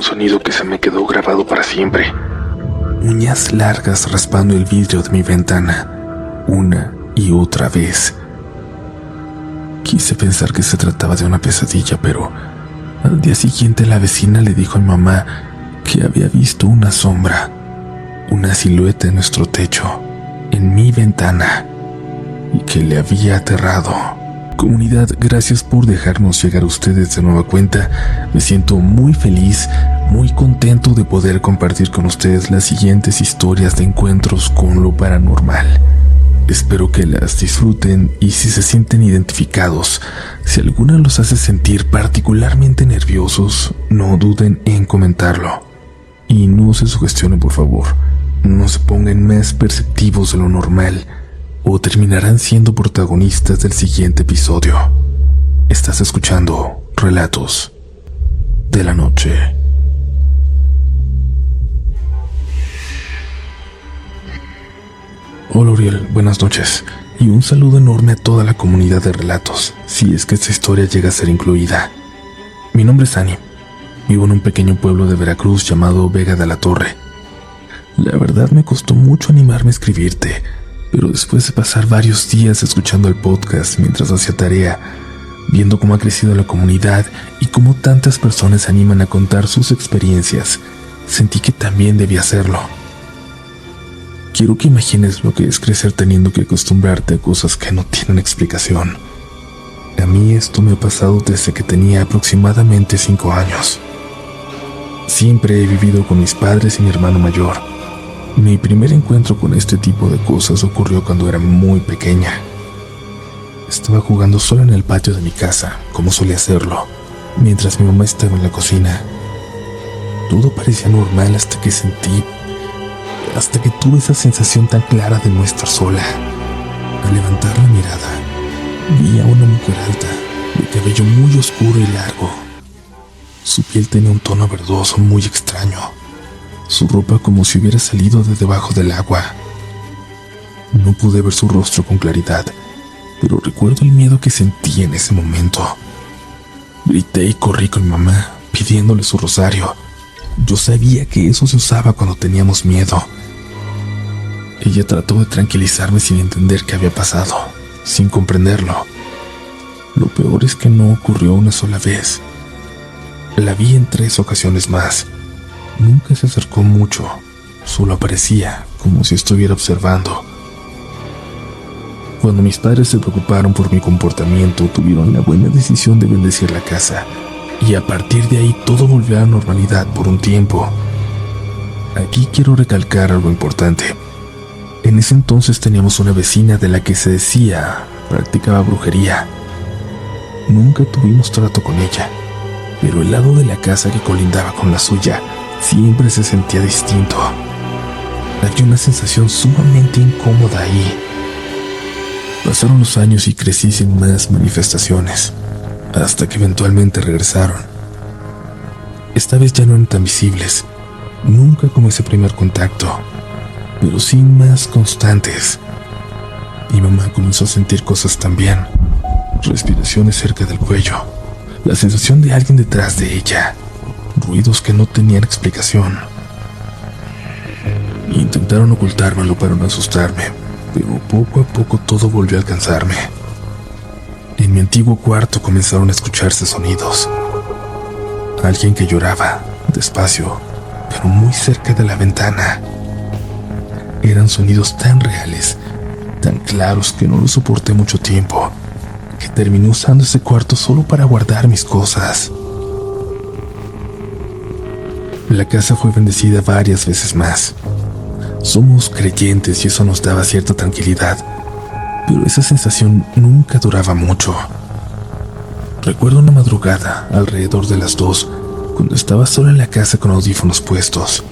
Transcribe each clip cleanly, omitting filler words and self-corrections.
un sonido que se me quedó grabado para siempre. Uñas largas raspando el vidrio de mi ventana, una y otra vez. Quise pensar que se trataba de una pesadilla, pero al día siguiente la vecina le dijo a mi mamá que había visto una sombra, una silueta en nuestro techo, en mi ventana, y que le había aterrado. Comunidad, gracias por dejarnos llegar a ustedes de nueva cuenta. Me siento muy feliz, muy contento de poder compartir con ustedes las siguientes historias de encuentros con lo paranormal. Espero que las disfruten y si se sienten identificados, si alguna los hace sentir particularmente nerviosos, no duden en comentarlo. Y no se sugestionen, por favor. No se pongan más perceptivos de lo normal o terminarán siendo protagonistas del siguiente episodio. Estás escuchando Relatos de la Noche. Hola Uriel, buenas noches y un saludo enorme a toda la comunidad de relatos, si es que esta historia llega a ser incluida. Mi nombre es Ani, vivo en un pequeño pueblo de Veracruz llamado Vega de la Torre. La verdad me costó mucho animarme a escribirte, pero después de pasar varios días escuchando el podcast mientras hacía tarea, viendo cómo ha crecido la comunidad y cómo tantas personas se animan a contar sus experiencias, sentí que también debía hacerlo. Quiero que imagines lo que es crecer teniendo que acostumbrarte a cosas que no tienen explicación. A mí esto me ha pasado desde que tenía aproximadamente 5 años. Siempre he vivido con mis padres y mi hermano mayor. Mi primer encuentro con este tipo de cosas ocurrió cuando era muy pequeña. Estaba jugando solo en el patio de mi casa, como solía hacerlo, mientras mi mamá estaba en la cocina. Todo parecía normal hasta que tuve esa sensación tan clara de no estar sola. Al levantar la mirada, vi a una mujer alta, de cabello muy oscuro y largo. Su piel tenía un tono verdoso muy extraño, su ropa como si hubiera salido de debajo del agua. No pude ver su rostro con claridad, pero recuerdo el miedo que sentí en ese momento. Grité y corrí con mi mamá, pidiéndole su rosario. Yo sabía que eso se usaba cuando teníamos miedo. Ella trató de tranquilizarme sin entender qué había pasado, sin comprenderlo. Lo peor es que no ocurrió una sola vez. La vi en 3 ocasiones más. Nunca se acercó mucho, solo aparecía como si estuviera observando. Cuando mis padres se preocuparon por mi comportamiento, tuvieron la buena decisión de bendecir la casa, y a partir de ahí todo volvió a la normalidad por un tiempo. Aquí quiero recalcar algo importante. En ese entonces teníamos una vecina de la que se decía practicaba brujería. Nunca tuvimos trato con ella, pero el lado de la casa que colindaba con la suya siempre se sentía distinto. Había una sensación sumamente incómoda ahí. Pasaron los años y crecí sin más manifestaciones, hasta que eventualmente regresaron. Esta vez ya no eran tan visibles, nunca como ese primer contacto, pero sí más constantes. Mi mamá comenzó a sentir cosas también, respiraciones cerca del cuello, la sensación de alguien detrás de ella, ruidos que no tenían explicación. Intentaron ocultármelo para no asustarme, pero poco a poco todo volvió a alcanzarme. En mi antiguo cuarto comenzaron a escucharse sonidos. Alguien que lloraba, despacio, pero muy cerca de la ventana. Eran sonidos tan reales, tan claros que no los soporté mucho tiempo, que terminé usando ese cuarto solo para guardar mis cosas. La casa fue bendecida varias veces más. Somos creyentes y eso nos daba cierta tranquilidad, pero esa sensación nunca duraba mucho. Recuerdo una madrugada, alrededor de las 2, cuando estaba sola en la casa con audífonos puestos.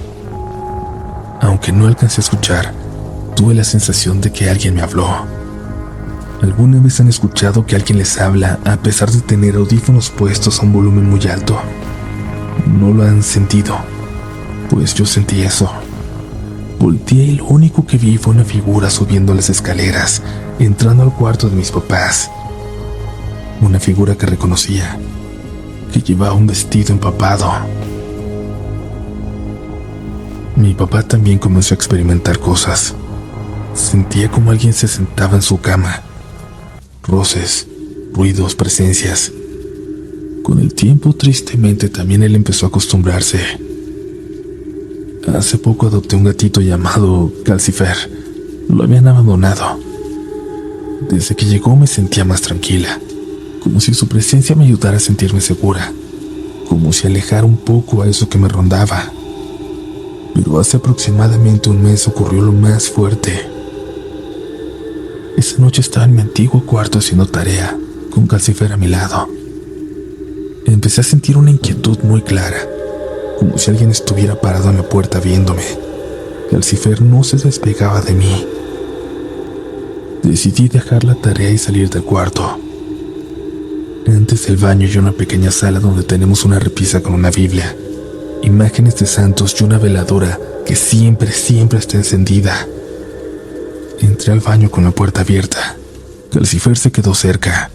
Aunque no alcancé a escuchar, tuve la sensación de que alguien me habló. ¿Alguna vez han escuchado que alguien les habla a pesar de tener audífonos puestos a un volumen muy alto? ¿No lo han sentido? Pues yo sentí eso. Volteé y lo único que vi fue una figura subiendo las escaleras, entrando al cuarto de mis papás. Una figura que reconocía, que llevaba un vestido empapado. Mi papá también comenzó a experimentar cosas. Sentía como alguien se sentaba en su cama. Roces, ruidos, presencias. Con el tiempo, tristemente, también él empezó a acostumbrarse. Hace poco adopté un gatito llamado Calcifer. Lo habían abandonado. Desde que llegó me sentía más tranquila, como si su presencia me ayudara a sentirme segura, como si alejara un poco a eso que me rondaba. Pero hace aproximadamente un mes ocurrió lo más fuerte. Esa noche estaba en mi antiguo cuarto haciendo tarea, con Calcifer a mi lado. Empecé a sentir una inquietud muy clara, como si alguien estuviera parado en la puerta viéndome. Calcifer no se despegaba de mí. Decidí dejar la tarea y salir del cuarto. Antes del baño hay una pequeña sala donde tenemos una repisa con una Biblia, imágenes de santos y una veladora que siempre está encendida. Entré al baño con la puerta abierta. Calcifer se quedó cerca.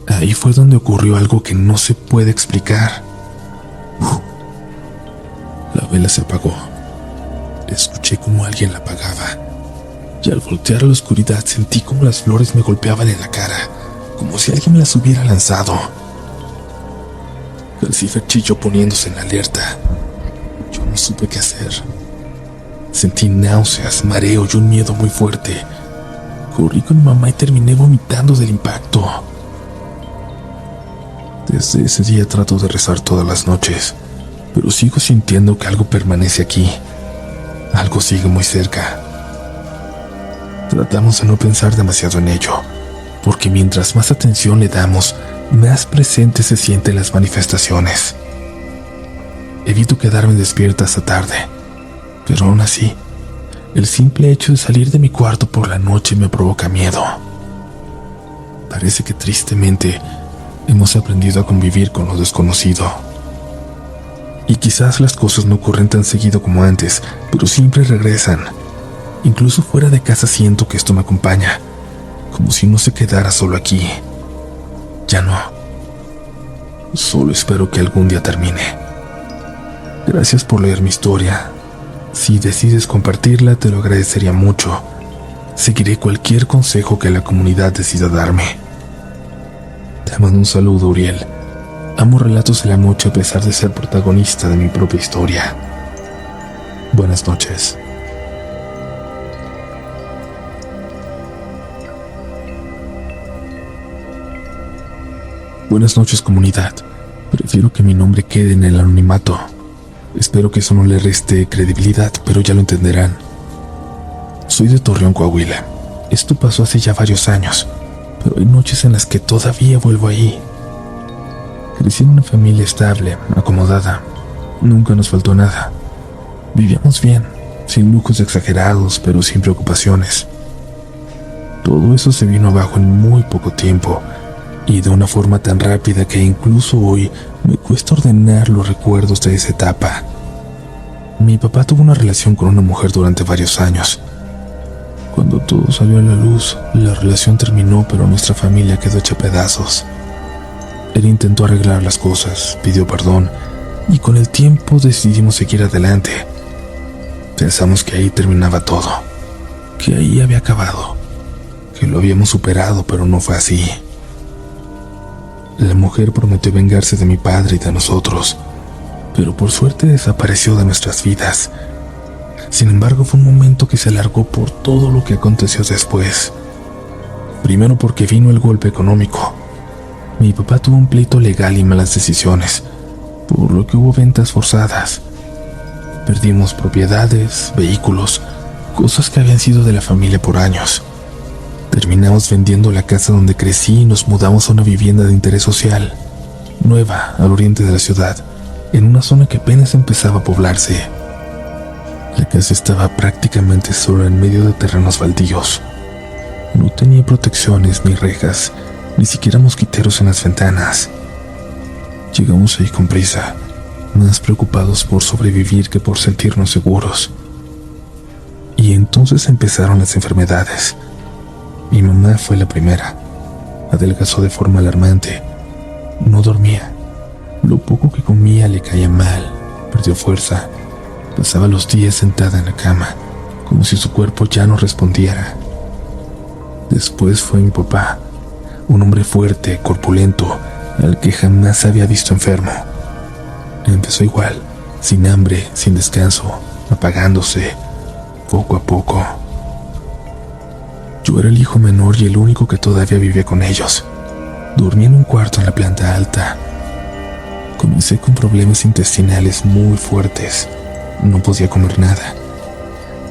Ahí fue donde ocurrió algo que no se puede explicar. La vela se apagó. Escuché como alguien la apagaba. Y al voltear a la oscuridad sentí como las flores me golpeaban en la cara, como si alguien me las hubiera lanzado. Calcifer chilló poniéndose en alerta. Yo no supe qué hacer. Sentí náuseas, mareo y un miedo muy fuerte. Corrí con mi mamá y terminé vomitando del impacto. Desde ese día trato de rezar todas las noches, pero sigo sintiendo que algo permanece aquí. Algo sigue muy cerca. Tratamos de no pensar demasiado en ello, porque mientras más atención le damos, más presente se sienten las manifestaciones. Evito quedarme despierta hasta tarde, pero aún así, el simple hecho de salir de mi cuarto por la noche me provoca miedo. Parece que tristemente hemos aprendido a convivir con lo desconocido. Y quizás las cosas no ocurren tan seguido como antes, pero siempre regresan. Incluso fuera de casa siento que esto me acompaña, como si no se quedara solo aquí. Ya no. Solo espero que algún día termine. Gracias por leer mi historia. Si decides compartirla, te lo agradecería mucho. Seguiré cualquier consejo que la comunidad decida darme. Te mando un saludo, Uriel. Amo relatos de la noche a pesar de ser protagonista de mi propia historia. Buenas noches. Buenas noches, comunidad. Prefiero que mi nombre quede en el anonimato. Espero que eso no le reste credibilidad, pero ya lo entenderán. Soy de Torreón, Coahuila. Esto pasó hace ya varios años, pero hay noches en las que todavía vuelvo ahí. Crecí en una familia estable, acomodada. Nunca nos faltó nada. Vivíamos bien, sin lujos exagerados, pero sin preocupaciones. Todo eso se vino abajo en muy poco tiempo, y de una forma tan rápida que incluso hoy me cuesta ordenar los recuerdos de esa etapa. Mi papá tuvo una relación con una mujer durante varios años. Cuando todo salió a la luz, la relación terminó, pero nuestra familia quedó hecha pedazos. Él intentó arreglar las cosas, pidió perdón, y con el tiempo decidimos seguir adelante. Pensamos que ahí terminaba todo, que ahí había acabado, que lo habíamos superado, pero no fue así. La mujer prometió vengarse de mi padre y de nosotros, pero por suerte desapareció de nuestras vidas. Sin embargo, fue un momento que se alargó por todo lo que aconteció después. Primero porque vino el golpe económico. Mi papá tuvo un pleito legal y malas decisiones, por lo que hubo ventas forzadas. Perdimos propiedades, vehículos, cosas que habían sido de la familia por años. Terminamos vendiendo la casa donde crecí y nos mudamos a una vivienda de interés social, nueva, al oriente de la ciudad, en una zona que apenas empezaba a poblarse. La casa estaba prácticamente sola en medio de terrenos baldíos. No tenía protecciones ni rejas, ni siquiera mosquiteros en las ventanas. Llegamos ahí con prisa, más preocupados por sobrevivir que por sentirnos seguros. Y entonces empezaron las enfermedades. Mi mamá fue la primera. Adelgazó de forma alarmante. No dormía. Lo poco que comía le caía mal. Perdió fuerza. Pasaba los días sentada en la cama, como si su cuerpo ya no respondiera. Después fue mi papá, un hombre fuerte, corpulento, al que jamás había visto enfermo. Empezó igual, sin hambre, sin descanso, apagándose, poco a poco. Yo era el hijo menor y el único que todavía vivía con ellos. Dormía en un cuarto en la planta alta. Comencé con problemas intestinales muy fuertes. No podía comer nada.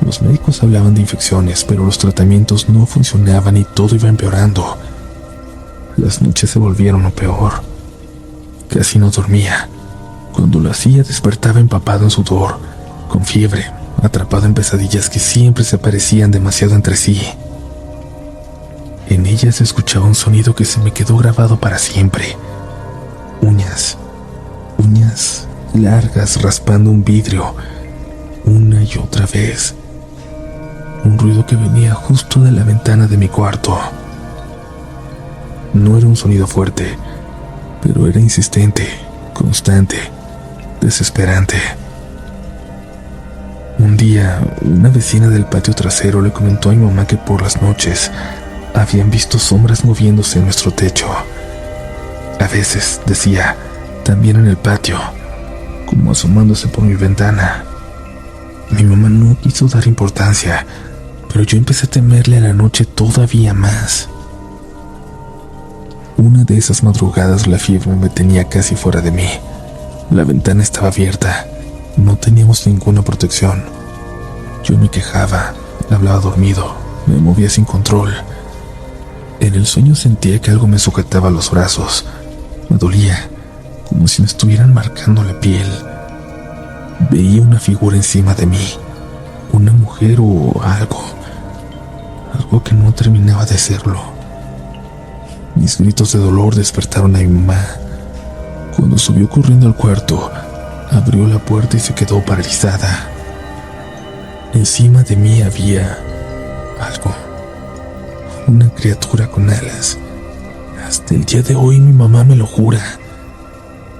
Los médicos hablaban de infecciones, pero los tratamientos no funcionaban y todo iba empeorando. Las noches se volvieron lo peor. Casi no dormía. Cuando lo hacía, despertaba empapado en sudor, con fiebre, atrapado en pesadillas que siempre se parecían demasiado entre sí. En ellas escuchaba un sonido que se me quedó grabado para siempre. Uñas largas raspando un vidrio, una y otra vez. Un ruido que venía justo de la ventana de mi cuarto. No era un sonido fuerte, pero era insistente, constante, desesperante. Un día, una vecina del patio trasero le comentó a mi mamá que por las noches habían visto sombras moviéndose en nuestro techo. A veces, decía, también en el patio, como asomándose por mi ventana. Mi mamá no quiso dar importancia, pero yo empecé a temerle a la noche todavía más. Una de esas madrugadas la fiebre me tenía casi fuera de mí. La ventana estaba abierta, no teníamos ninguna protección. Yo me quejaba, hablaba dormido, me movía sin control. En el sueño sentía que algo me sujetaba los brazos. Me dolía, como si me estuvieran marcando la piel. Veía una figura encima de mí, una mujer o algo que no terminaba de serlo. Mis gritos de dolor despertaron a mi mamá. Cuando subió corriendo al cuarto, abrió la puerta y se quedó paralizada. Encima de mí había algo, una criatura con alas. Hasta el día de hoy mi mamá me lo jura.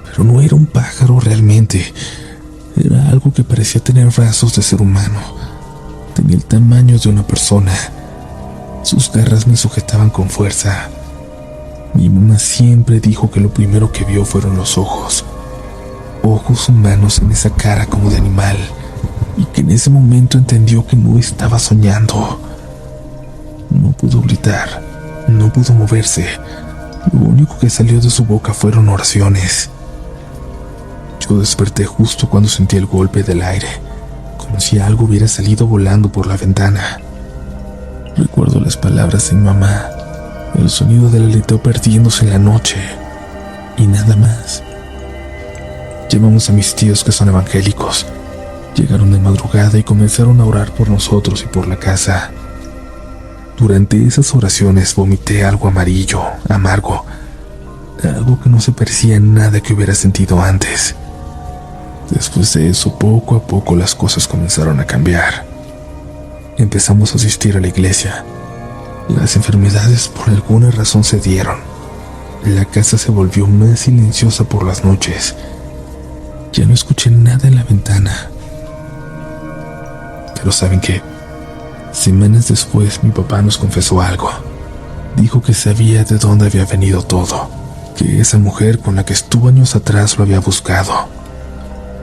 Pero no era un pájaro realmente. Era algo que parecía tener brazos de ser humano. Tenía el tamaño de una persona. Sus garras me sujetaban con fuerza. Mi mamá siempre dijo que lo primero que vio fueron los ojos. Ojos humanos en esa cara como de animal. Y que en ese momento entendió que no estaba soñando. No pudo gritar, no pudo moverse. Lo único que salió de su boca fueron oraciones. Yo desperté justo cuando sentí el golpe del aire, como si algo hubiera salido volando por la ventana. Recuerdo las palabras de mi mamá, el sonido del aleteo perdiéndose en la noche, y nada más. Llamamos a mis tíos que son evangélicos. Llegaron de madrugada y comenzaron a orar por nosotros y por la casa. Durante esas oraciones vomité algo amarillo, amargo, algo que no se parecía en nada que hubiera sentido antes. Después de eso, poco a poco las cosas comenzaron a cambiar. Empezamos a asistir a la iglesia. Las enfermedades por alguna razón cedieron. La casa se volvió más silenciosa por las noches. Ya no escuché nada en la ventana. Pero ¿saben qué? Semanas después mi papá nos confesó algo. Dijo que sabía de dónde había venido todo, que esa mujer con la que estuvo años atrás lo había buscado,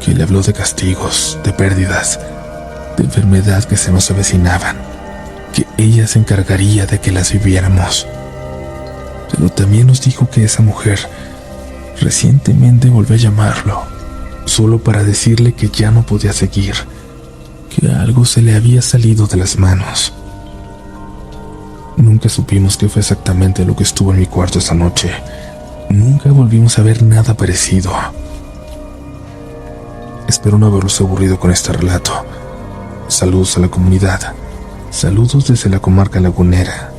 que le habló de castigos, de pérdidas, de enfermedad que se nos avecinaban, que ella se encargaría de que las viviéramos. Pero también nos dijo que esa mujer recientemente volvió a llamarlo, solo para decirle que ya no podía seguir, que algo se le había salido de las manos. Nunca supimos qué fue exactamente lo que estuvo en mi cuarto esa noche. Nunca volvimos a ver nada parecido. Espero no haberlos aburrido con este relato. Saludos a la comunidad. Saludos desde la comarca lagunera,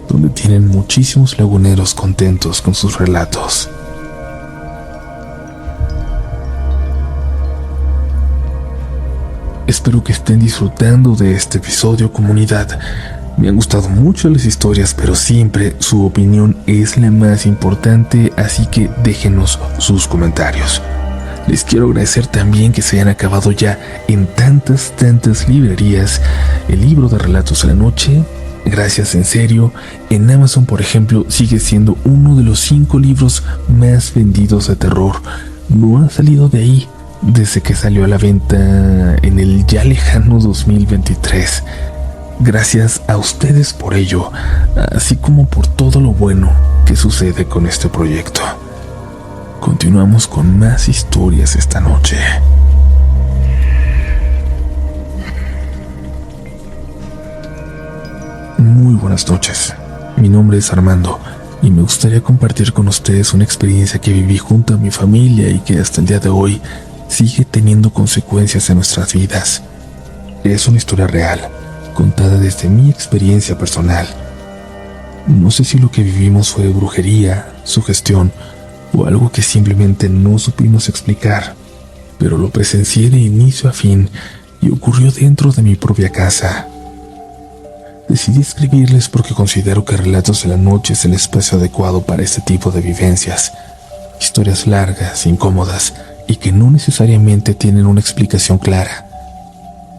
donde tienen muchísimos laguneros contentos con sus relatos. Espero que estén disfrutando de este episodio, comunidad. Me han gustado mucho las historias, pero siempre su opinión es la más importante, así que déjenos sus comentarios. Les quiero agradecer también que se hayan acabado ya en tantas librerías el libro de Relatos de la Noche. Gracias, en serio. En Amazon, por ejemplo, sigue siendo uno de los 5 libros más vendidos de terror. No ha salido de ahí desde que salió a la venta en el ya lejano 2023. Gracias a ustedes por ello, así como por todo lo bueno que sucede con este proyecto. Continuamos con más historias esta noche. Muy buenas noches, mi nombre es Armando y me gustaría compartir con ustedes una experiencia que viví junto a mi familia y que hasta el día de hoy sigue teniendo consecuencias en nuestras vidas. Es una historia real, contada desde mi experiencia personal. No sé si lo que vivimos fue brujería, sugestión o algo que simplemente no supimos explicar, pero lo presencié de inicio a fin y ocurrió dentro de mi propia casa. Decidí escribirles porque considero que Relatos de la Noche es el espacio adecuado para este tipo de vivencias, historias largas, incómodas y que no necesariamente tienen una explicación clara.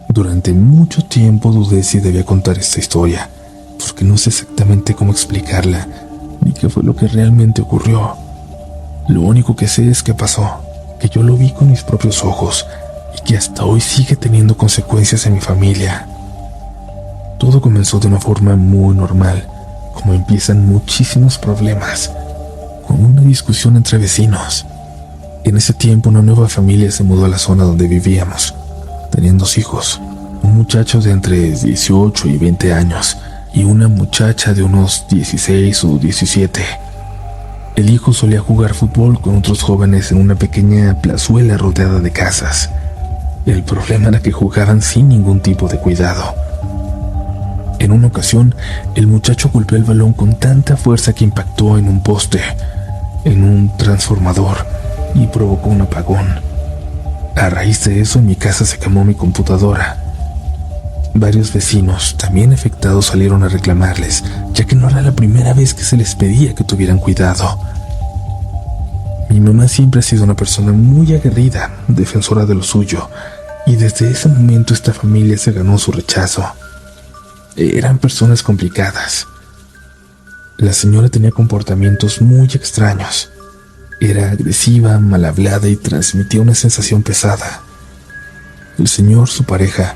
Durante mucho tiempo dudé si debía contar esta historia, porque no sé exactamente cómo explicarla, ni qué fue lo que realmente ocurrió. Lo único que sé es que pasó, que yo lo vi con mis propios ojos y que hasta hoy sigue teniendo consecuencias en mi familia. Todo comenzó de una forma muy normal, como empiezan muchísimos problemas, con una discusión entre vecinos. En ese tiempo una nueva familia se mudó a la zona donde vivíamos. Tenían 2 hijos, un muchacho de entre 18 y 20 años y una muchacha de unos 16 o 17. El hijo solía jugar fútbol con otros jóvenes en una pequeña plazuela rodeada de casas. El problema era que jugaban sin ningún tipo de cuidado. En una ocasión, el muchacho golpeó el balón con tanta fuerza que impactó en un poste, en un transformador, y provocó un apagón. A raíz de eso, en mi casa se quemó mi computadora. Varios vecinos, también afectados, salieron a reclamarles, ya que no era la primera vez que se les pedía que tuvieran cuidado. Mi mamá siempre ha sido una persona muy aguerrida, defensora de lo suyo, y desde ese momento esta familia se ganó su rechazo. Eran personas complicadas. La señora tenía comportamientos muy extraños. Era agresiva, mal hablada y transmitía una sensación pesada. El señor, su pareja,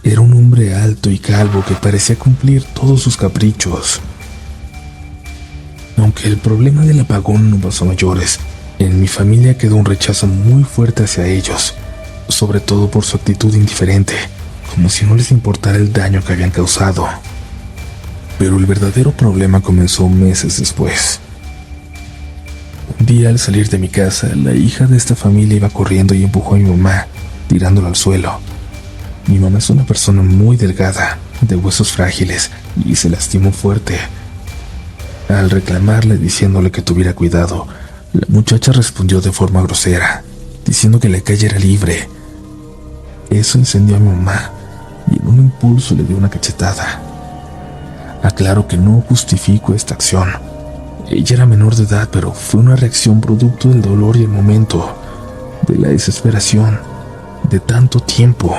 era un hombre alto y calvo que parecía cumplir todos sus caprichos. Aunque el problema del apagón no pasó a mayores, en mi familia quedó un rechazo muy fuerte hacia ellos, sobre todo por su actitud indiferente, como si no les importara el daño que habían causado. Pero el verdadero problema comenzó meses después. Un día, al salir de mi casa, la hija de esta familia iba corriendo y empujó a mi mamá, tirándola al suelo. Mi mamá es una persona muy delgada, de huesos frágiles, y se lastimó fuerte. Al reclamarle diciéndole que tuviera cuidado, la muchacha respondió de forma grosera, diciendo que la calle era libre. Eso encendió a mi mamá, y en un impulso le dio una cachetada. Aclaro que no justifico esta acción. Ella era menor de edad, pero fue una reacción producto del dolor y el momento, de la desesperación, de tanto tiempo.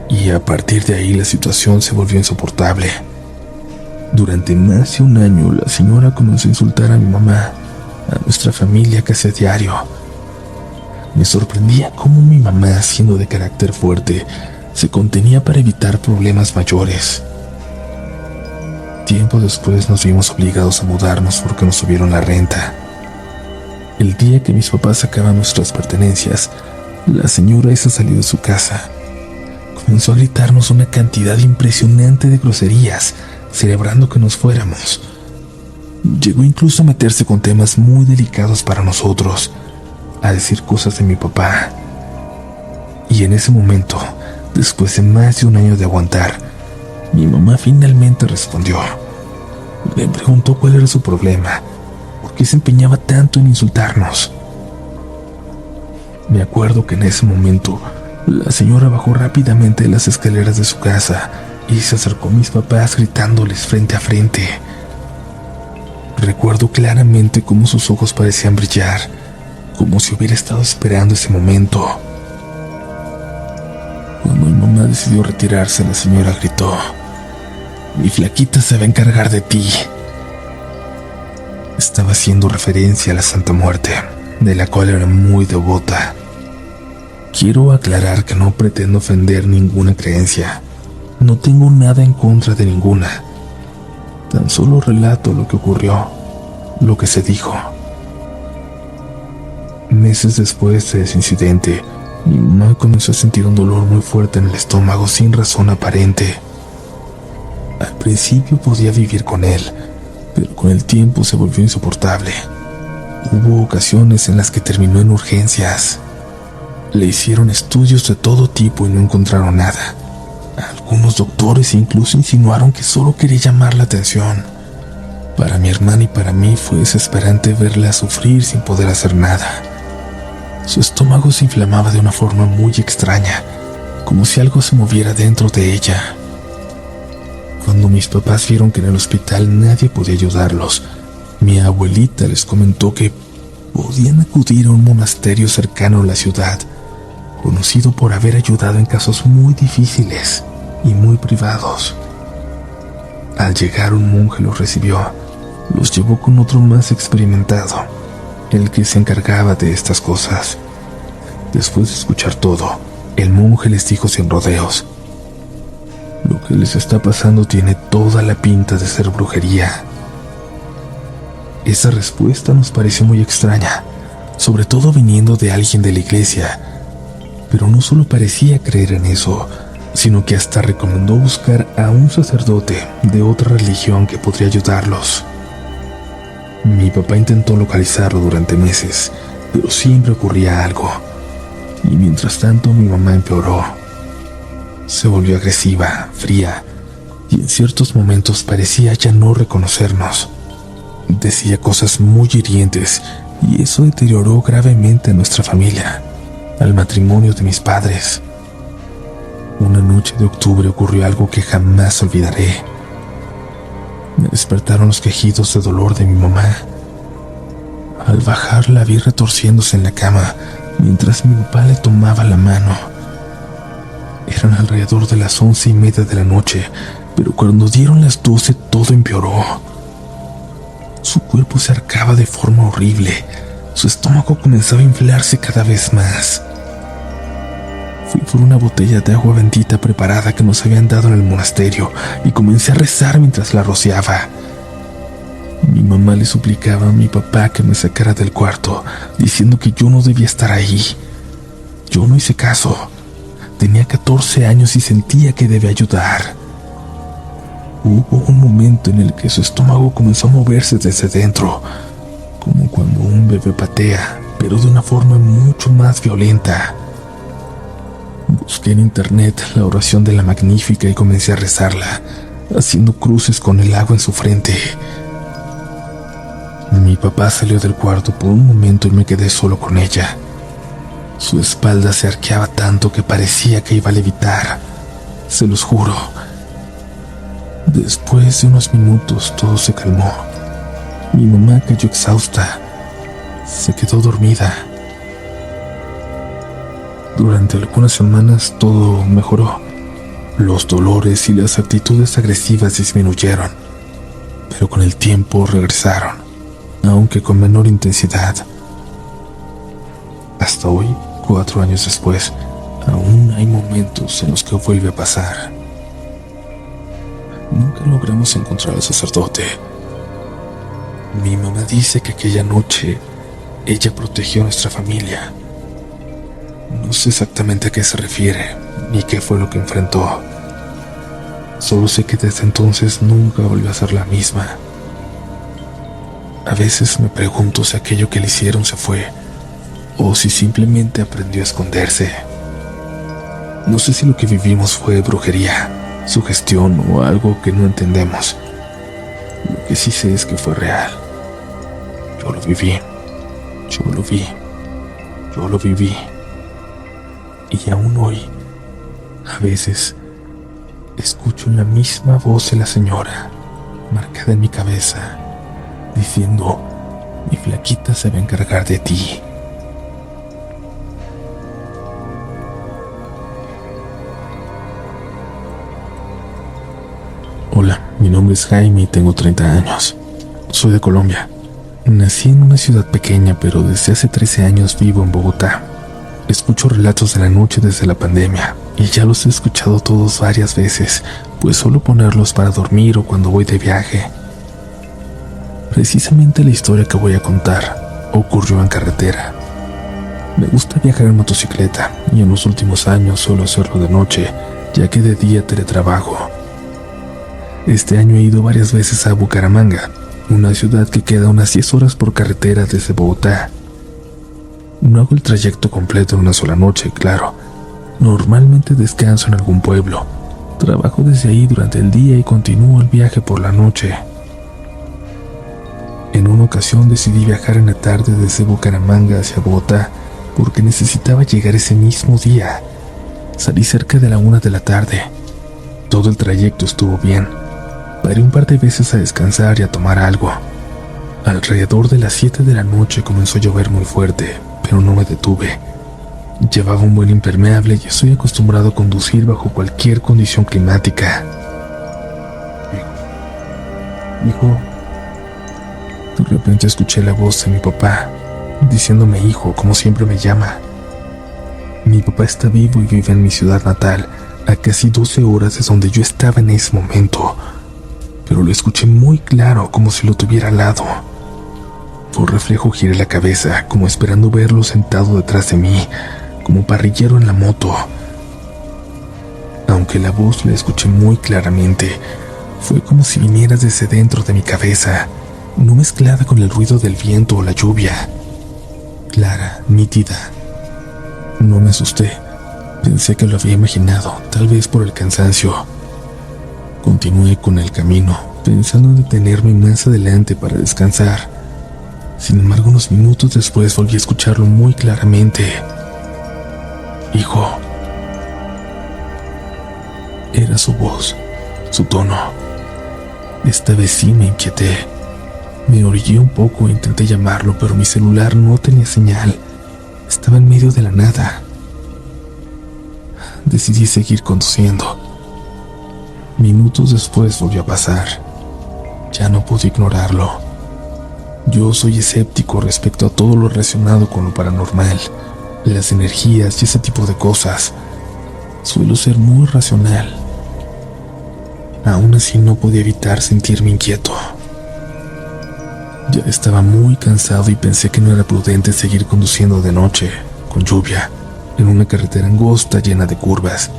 Y a partir de ahí la situación se volvió insoportable. Durante más de un año la señora comenzó a insultar a mi mamá, a nuestra familia casi a diario. Me sorprendía cómo mi mamá, siendo de carácter fuerte, se contenía para evitar problemas mayores. Tiempo después nos vimos obligados a mudarnos porque nos subieron la renta. El día que mis papás sacaban nuestras pertenencias, la señora hizo salir de su casa. Comenzó a gritarnos una cantidad impresionante de groserías, celebrando que nos fuéramos. Llegó incluso a meterse con temas muy delicados para nosotros, a decir cosas de mi papá. Y en ese momento, después de más de un año de aguantar, mi mamá finalmente respondió. Me preguntó cuál era su problema, por qué se empeñaba tanto en insultarnos. Me acuerdo que en ese momento, la señora bajó rápidamente las escaleras de su casa y se acercó a mis papás gritándoles frente a frente. Recuerdo claramente cómo sus ojos parecían brillar, como si hubiera estado esperando ese momento. Cuando mi mamá decidió retirarse, la señora gritó: "Mi flaquita se va a encargar de ti". Estaba haciendo referencia a la Santa Muerte, de la cual era muy devota. Quiero aclarar que no pretendo ofender ninguna creencia. No tengo nada en contra de ninguna. Tan solo relato lo que ocurrió, lo que se dijo. Meses después de ese incidente, mi mamá comenzó a sentir un dolor muy fuerte en el estómago sin razón aparente. Al principio podía vivir con él, pero con el tiempo se volvió insoportable. Hubo ocasiones en las que terminó en urgencias. Le hicieron estudios de todo tipo y no encontraron nada. Algunos doctores incluso insinuaron que solo quería llamar la atención. Para mi hermana y para mí fue desesperante verla sufrir sin poder hacer nada. Su estómago se inflamaba de una forma muy extraña, como si algo se moviera dentro de ella. Cuando mis papás vieron que en el hospital nadie podía ayudarlos, mi abuelita les comentó que podían acudir a un monasterio cercano a la ciudad, conocido por haber ayudado en casos muy difíciles y muy privados. Al llegar, un monje los recibió, los llevó con otro más experimentado, el que se encargaba de estas cosas. Después de escuchar todo, el monje les dijo sin rodeos: "Lo que les está pasando tiene toda la pinta de ser brujería". Esa respuesta nos pareció muy extraña, sobre todo viniendo de alguien de la iglesia, pero no solo parecía creer en eso, sino que hasta recomendó buscar a un sacerdote de otra religión que podría ayudarlos. Mi papá intentó localizarlo durante meses, pero siempre ocurría algo, y mientras tanto mi mamá empeoró. Se volvió agresiva, fría, y en ciertos momentos parecía ya no reconocernos. Decía cosas muy hirientes, y eso deterioró gravemente a nuestra familia, al matrimonio de mis padres. Una noche de octubre ocurrió algo que jamás olvidaré. Me despertaron los quejidos de dolor de mi mamá. Al bajar, la vi retorciéndose en la cama mientras mi papá le tomaba la mano. Eran alrededor de las 11:30 de la noche, pero cuando dieron las 12 todo empeoró. Su cuerpo se arcaba de forma horrible. Su estómago comenzaba a inflarse cada vez más. Fui por una botella de agua bendita preparada que nos habían dado en el monasterio y comencé a rezar mientras la rociaba. Mi mamá le suplicaba a mi papá que me sacara del cuarto, diciendo que yo no debía estar ahí. Yo no hice caso. Tenía 14 años y sentía que debía ayudar. Hubo un momento en el que su estómago comenzó a moverse desde dentro, como cuando un bebé patea, pero de una forma mucho más violenta. Busqué en internet la oración de la Magnífica y comencé a rezarla, haciendo cruces con el agua en su frente. Mi papá salió del cuarto por un momento y me quedé solo con ella. Su espalda se arqueaba tanto que parecía que iba a levitar. Se los juro. Después de unos minutos todo se calmó. Mi mamá cayó exhausta. Se quedó dormida. Durante algunas semanas todo mejoró. Los dolores y las actitudes agresivas disminuyeron, pero con el tiempo regresaron, aunque con menor intensidad. Hasta hoy, 4 años después, aún hay momentos en los que vuelve a pasar. Nunca logramos encontrar al sacerdote. Mi mamá dice que aquella noche ella protegió a nuestra familia. No sé exactamente a qué se refiere, ni qué fue lo que enfrentó. Solo sé que desde entonces nunca volvió a ser la misma. A veces me pregunto si aquello que le hicieron se fue, o si simplemente aprendió a esconderse. No sé si lo que vivimos fue brujería, sugestión o algo que no entendemos. Lo que sí sé es que fue real. Yo lo viví, yo lo vi, yo lo viví. Y aún hoy, a veces, escucho la misma voz de la señora, marcada en mi cabeza, diciendo: mi flaquita se va a encargar de ti, nombre es Jaime y tengo 30 años. Soy de Colombia. Nací en una ciudad pequeña, pero desde hace 13 años vivo en Bogotá. Escucho relatos de la noche desde la pandemia y ya los he escuchado todos varias veces, pues suelo ponerlos para dormir o cuando voy de viaje. Precisamente la historia que voy a contar ocurrió en carretera. Me gusta viajar en motocicleta y en los últimos años suelo hacerlo de noche, ya que de día teletrabajo. Este año he ido varias veces a Bucaramanga, una ciudad que queda unas 10 horas por carretera desde Bogotá. No hago el trayecto completo en una sola noche, claro. Normalmente descanso en algún pueblo. Trabajo desde ahí durante el día y continúo el viaje por la noche. En una ocasión decidí viajar en la tarde desde Bucaramanga hacia Bogotá porque necesitaba llegar ese mismo día. Salí cerca de la 1 de la tarde. Todo el trayecto estuvo bien. Paré un par de veces a descansar y a tomar algo. Alrededor de las 7 de la noche comenzó a llover muy fuerte, pero no me detuve. Llevaba un buen impermeable y estoy acostumbrado a conducir bajo cualquier condición climática. Hijo. De repente escuché la voz de mi papá, diciéndome hijo, como siempre me llama. Mi papá está vivo y vive en mi ciudad natal, a casi 12 horas de donde yo estaba en ese momento, pero lo escuché muy claro, como si lo tuviera al lado. Por reflejo giré la cabeza, como esperando verlo sentado detrás de mí, como parrillero en la moto. Aunque la voz la escuché muy claramente, fue como si viniera desde dentro de mi cabeza, no mezclada con el ruido del viento o la lluvia. Clara, nítida. No me asusté. Pensé que lo había imaginado, tal vez por el cansancio. Continué con el camino, pensando en detenerme más adelante para descansar. Sin embargo, unos minutos después volví a escucharlo muy claramente. Hijo. Era su voz, su tono. Esta vez sí me inquieté. Me orillé un poco e intenté llamarlo, pero mi celular no tenía señal. Estaba en medio de la nada. Decidí seguir conduciendo. Minutos después volvió a pasar. Ya no pude ignorarlo. Yo soy escéptico respecto a todo lo relacionado con lo paranormal, las energías y ese tipo de cosas. Suelo ser muy racional. Aún así no podía evitar sentirme inquieto. Ya estaba muy cansado y pensé que no era prudente seguir conduciendo de noche, con lluvia, en una carretera angosta llena de curvas,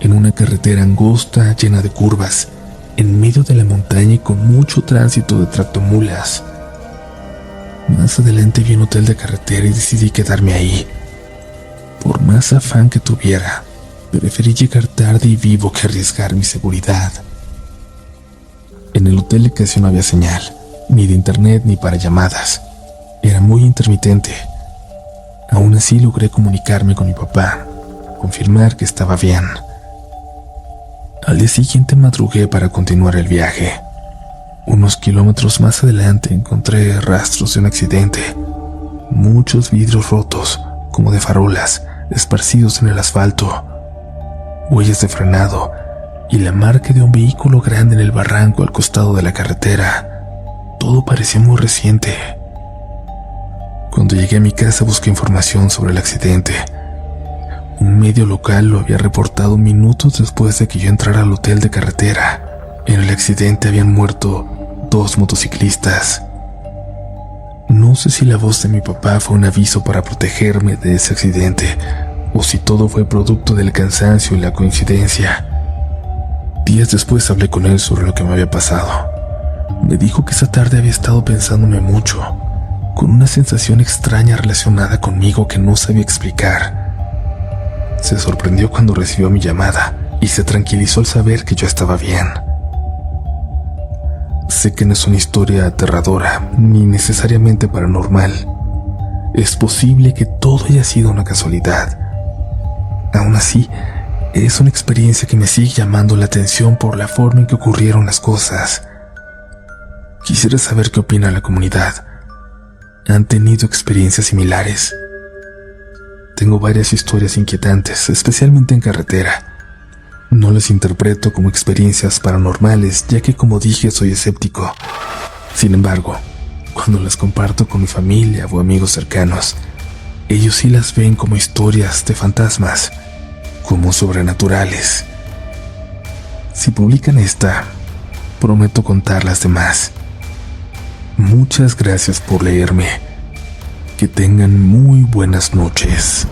en medio de la montaña y con mucho tránsito de tractomulas. Más adelante vi un hotel de carretera y decidí quedarme ahí. Por más afán que tuviera, preferí llegar tarde y vivo que arriesgar mi seguridad. En el hotel casi no había señal, ni de internet ni para llamadas. Era muy intermitente. Aún así logré comunicarme con mi papá, confirmar que estaba bien. Al día siguiente madrugué para continuar el viaje. Unos kilómetros más adelante encontré rastros de un accidente. Muchos vidrios rotos, como de farolas, esparcidos en el asfalto. Huellas de frenado y la marca de un vehículo grande en el barranco al costado de la carretera. Todo parecía muy reciente. Cuando llegué a mi casa busqué información sobre el accidente. Un medio local lo había reportado minutos después de que yo entrara al hotel de carretera. En el accidente habían muerto 2 motociclistas. No sé si la voz de mi papá fue un aviso para protegerme de ese accidente, o si todo fue producto del cansancio y la coincidencia. Días después hablé con él sobre lo que me había pasado. Me dijo que esa tarde había estado pensándome mucho, con una sensación extraña relacionada conmigo que no sabía explicar. Se sorprendió cuando recibió mi llamada y se tranquilizó al saber que yo estaba bien. Sé que no es una historia aterradora, ni necesariamente paranormal. Es posible que todo haya sido una casualidad. Aún así, es una experiencia que me sigue llamando la atención por la forma en que ocurrieron las cosas. Quisiera saber qué opina la comunidad. ¿Han tenido experiencias similares? Tengo varias historias inquietantes, especialmente en carretera. No las interpreto como experiencias paranormales, ya que, como dije, soy escéptico. Sin embargo, cuando las comparto con mi familia o amigos cercanos, ellos sí las ven como historias de fantasmas, como sobrenaturales. Si publican esta, prometo contar las demás. Muchas gracias por leerme. Que tengan muy buenas noches.